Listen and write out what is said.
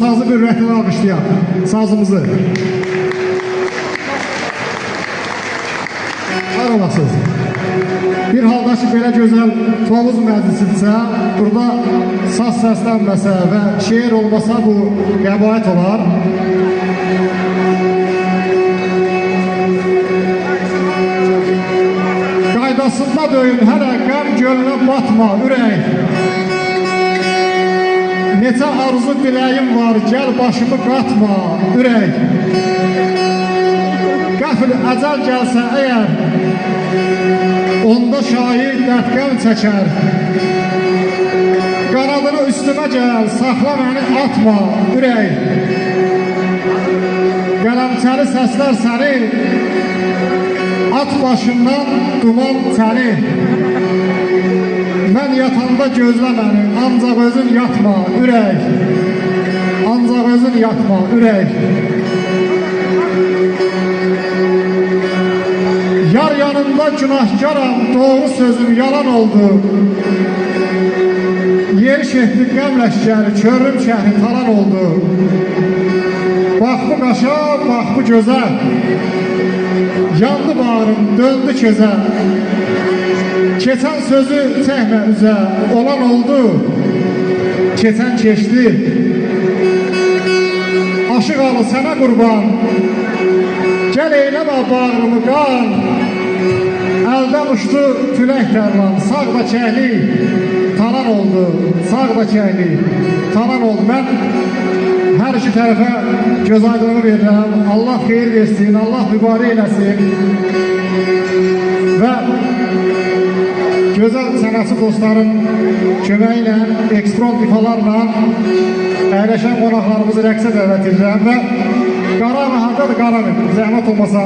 Sazı bir rəhmətlə alqışlayaq sazımızı. Var olasınız. Bir halda ki, belə gözəl Tovuz məclisidirsə, burada saz səslənməsə və şeir olmasa bu qəbahət olar. Qaydasında döyün, hələ qəm gölünə batma ürək. Neçə arzu diləyim var, gəl başımı qatma ürək. Qəfil əcəl gəlsə əgər, onda şair dərdqəm çəkər. Qanadını üstümə gəl, saxla məni atma ürək. Qələmçəli səslər səni, at başından duman səni. Mən yatanda gözlə məni, ancaq özün yatma ürək. Ancaq özün yatma ürək. Yar yanında günahkaram, doğru sözüm yalan oldu. Yeriş etdi qəmləşkəri, körüm şəhri talan oldu. Bax bu qaşa, bax bu gözə, yandı bağrım, döndü közə. Keçən sözü çəkmə üzə, olan oldu, keçən keçdi. Aşıq alı sənə qurban, gəl eyləmə bağrımı qan. Əldən uçdu külək tərlan, sağ da kəhli, talan oldu, sağ da kəhli, talan oldu. Mən hər iki tərəfə göz aydınlığı verirəm, Allah xeyir versin, Allah mübarək eləsin. Və gözəl sənətçi dostların köməyi ilə, ekspron ifalarla əyləşən qonaqlarımızı rəqsə dəvət edirəm və Qaranı hardadır Qaranı? Zəhmət olmasa.